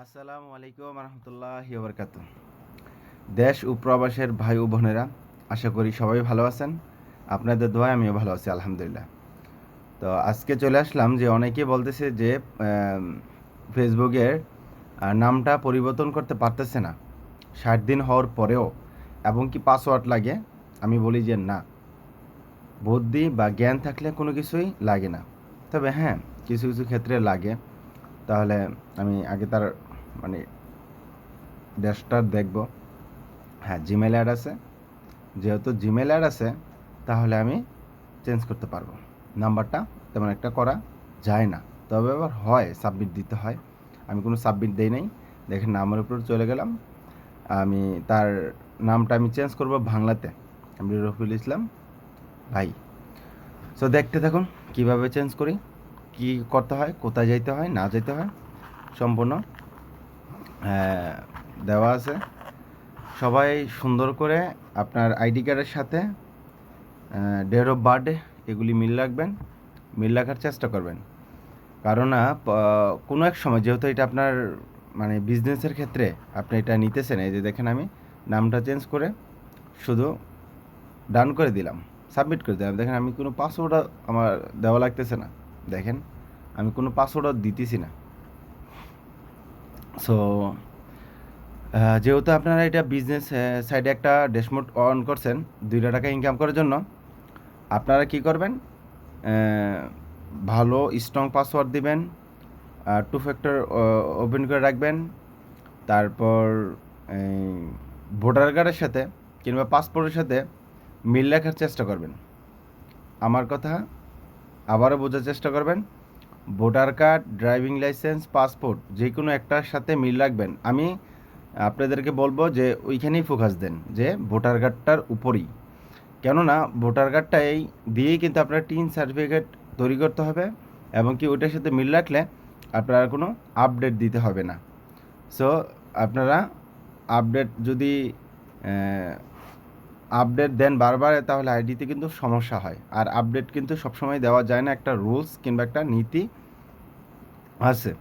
আসসালামু আলাইকুম রহমতুল্লাহি ওবরকাতুহ। দেশ ও প্রবাসের ভাই ও বোনেরা, আশা করি সবাই ভালো আছেন। আপনাদের দোয়ায় আমিও ভালো আছি, আলহামদুলিল্লাহ। তো আজকে চলে আসলাম যে অনেকেই বলতেছে যে ফেসবুকের নামটা পরিবর্তন করতে পারতেছে না 60 দিন হওয়ার পরেও, এবং কি পাসওয়ার্ড লাগে। আমি বলি যে না, বুদ্ধি বা জ্ঞান থাকলে কোনো কিছুই লাগে না। তবে হ্যাঁ, কিছু কিছু ক্ষেত্রে লাগে। তাহলে আমি আগে তার মানে ড্যাশটার দেখব। হ্যাঁ, জিমেল অ্যাড আছে। যেহেতু জিমেল অ্যাড আছে, তাহলে আমি চেঞ্জ করতে পারবো। নাম্বারটা তেমন একটা করা যায় না, তবে আবার হয়, সাবমিট দিতে হয়। আমি কোনো সাবমিট দেই নাই। দেখেন, নামের উপর চলে গেলাম। আমি তার নামটা আমি চেঞ্জ করব বাংলাতে। আমি রফিউল ইসলাম ভাই। সো দেখতে থাকুন কিভাবে চেঞ্জ করি, কি করতে হয়, কোথায় যাইতে হয়, না যেতে হয়, সম্পূর্ণ দেওয়া আছে। সবাই সুন্দর করে আপনার আইডি কার্ডের সাথে ডেট অফ বার্থডে এগুলি মিল রাখবেন, মিল রাখার চেষ্টা করবেন। কারণ না, কোনো এক সময় যেহেতু এটা আপনার মানে বিজনেসের ক্ষেত্রে আপনি এটা নিতেছেন। এই যে দেখেন, আমি নামটা চেঞ্জ করে শুধু ডান করে দিলাম, সাবমিট করে দিলাম। দেখেন, আমি কোনো পাসওয়ার্ড আমার দেওয়া লাগতেছে না। দেখেন, আমি কোনো পাসওয়ার্ড দিতেছি না। সো যেহেতু আপনারা এটা বিজনেস সাইডে একটা ড্যাশবোর্ড অন করছেন 2 টাকা ইনকাম করার জন্য, আপনারা কি করবেন, ভালো স্ট্রং পাসওয়ার্ড দিবেন, 2 ফ্যাক্টর ওপেন করে রাখবেন। তারপর ভোটার কার্ডের সাথে কিংবা পাসপোর্টের সাথে মিল রাখার চেষ্টা করবেন। আমার কথা আবারও বোঝার চেষ্টা করবেন। Voter card, driving licence, passport যে কোনো একটার সাথে মিল রাখবেন। আমি আপনাদেরকে বলবো যে ওইখানেই ফোকাস দেন, যে ভোটার কার্ডটার উপরই। কেননা ভোটার কার্ডটা এই দিয়েই কিন্তু আপনার টিন সার্টিফিকেট তৈরি করতে হবে, এবং কি ওইটার সাথে মিল রাখলে আপনারা কোনো আপডেট দিতে হবে না। সো আপনারা আপডেট যদি আপডেট দেন বারবার, তাহলে আইডিতে কিন্তু সমস্যা হয়। আর আপডেট কিন্তু সবসময় দেওয়া যায় না, একটা রুলস কিংবা একটা নীতি আছে।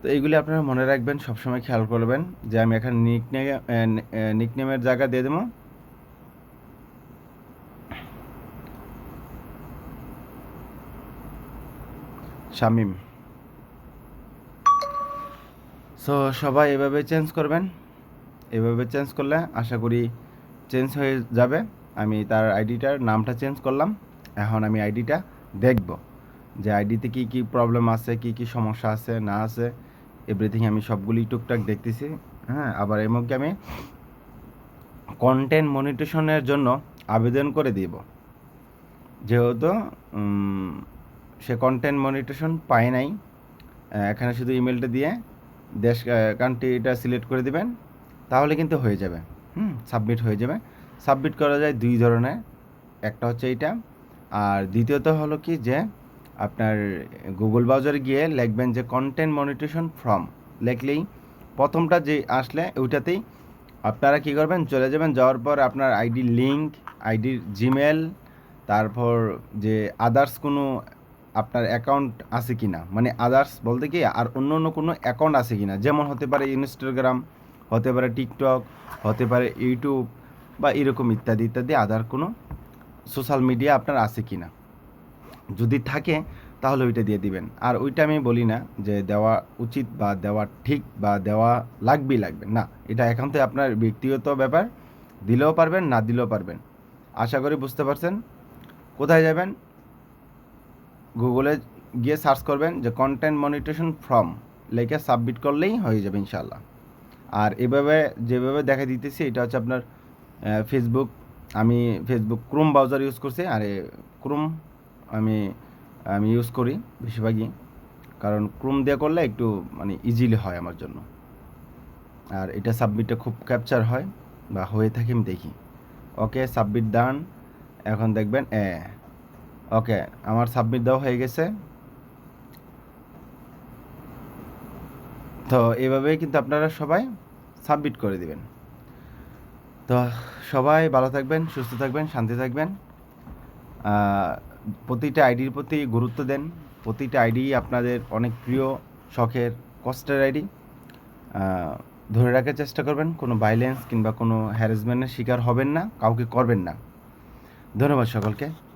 তো এইগুলি আপনারা মনে রাখবেন, সবসময় খেয়াল করবেন। যে আমি এখানে নিকনেমের জায়গা দিয়ে দেবো শামিম। সো সবাই এভাবে চেঞ্জ করবেন। এভাবে চেঞ্জ করলে আশা করি চেঞ্জ হয়ে যাবে। আমি তার আইডিটার নামটা চেঞ্জ করলাম। এখন আমি আইডিটা দেখব যে আইডিতে কী কী প্রবলেম আছে, কী কী সমস্যা আছে না আছে, এভরিথিং আমি সবগুলি টুকটাক দেখতেছি। হ্যাঁ, আবার এর মধ্যে আমি কন্টেন্ট মনিটেশনের জন্য আবেদন করে দিব। যেহেতু সে কন্টেন্ট মনিটেশন পায় নাই, এখানে শুধু ইমেলটা দিয়ে দেশ কান্ট্রিটা সিলেক্ট করে দিবেন, তাহলে কিন্তু হয়ে যাবে। সাবমিট হয়ে যাবে। সাবমিট করা যায় 2 ধরনের। একটা হচ্ছে এইটা, আর দ্বিতীয়ত হলো কি যে আপনার গুগল ব্রাউজারে গিয়ে লিখবেন যে কন্টেন্ট মনিটেশন ফর্ম। লিখলেই প্রথমটা যে আসলে ওইটাতেই আপনারা কী করবেন, চলে যাবেন। যাওয়ার পর আপনার আইডির লিঙ্ক, আইডির জিমেল, তারপর যে আদার্স কোনো আপনার অ্যাকাউন্ট আছে কি না, মানে আদার্স বলতে কি আর অন্য অন্য কোনো অ্যাকাউন্ট আছে কি না, যেমন হতে পারে ইনস্টাগ্রাম, হতে পারে টিকটক, হতে পারে ইউটিউব, বা এরকম ইত্যাদি ইত্যাদি আদার কোনো সোশ্যাল মিডিয়া আপনার আছে কি না। যদি থাকে তাহলে ওইটা দিয়ে দিবেন। আর ওইটা আমি বলি না যে দেওয়া উচিত বা দেওয়া ঠিক বা দেওয়া লাগবেই লাগবে না, এটা একান্তই আপনার ব্যক্তিগত ব্যাপার। দিলেও পারবেন, না দিলেও পারবেন। আশা করি বুঝতে পারছেন। কোথায় যাবেন, গুগলে গিয়ে সার্চ করবেন যে কন্টেন্ট মনিটেশন ফর্ম, লেখে সাবমিট করলেই হয়ে যাবে ইনশাল্লাহ। আর এভাবে যেভাবে দেখা দিতেছি, এটা হচ্ছে আপনার ফেসবুক। আমি ফেসবুক ক্রোম ব্রাউজার ইউজ করছি। আর ক্রোম আমি আমি ইউজ করি বেশিরভাগই, কারণ ক্রোম দিয়ে করলে একটু মানে ইজিলি হয় আমার জন্য। আর এটা সাবমিটটা খুব ক্যাপচার হয় বা হয়ে থাকে, আমি দেখি। ওকে, সাবমিট ডান। এখন দেখবেন ওকে, আমার সাবমিট দেওয়া হয়ে গেছে। তো এইভাবেই কিন্তু আপনারা সবাই সাবমিট করে দিবেন। তো সবাই ভালো থাকবেন, সুস্থ থাকবেন, শান্তি থাকবেন। প্রতিটা আইডির প্রতি গুরুত্ব দেন। প্রতিটা আইডি আপনাদের অনেক প্রিয়, শখের, কষ্টের আইডি। ধরে রাখার চেষ্টা করবেন, কোনো ভায়োলেন্স কিংবা কোনো হ্যারাসমেন্টের শিকার হবেন না, কাউকে করবেন না। ধন্যবাদ সকলকে।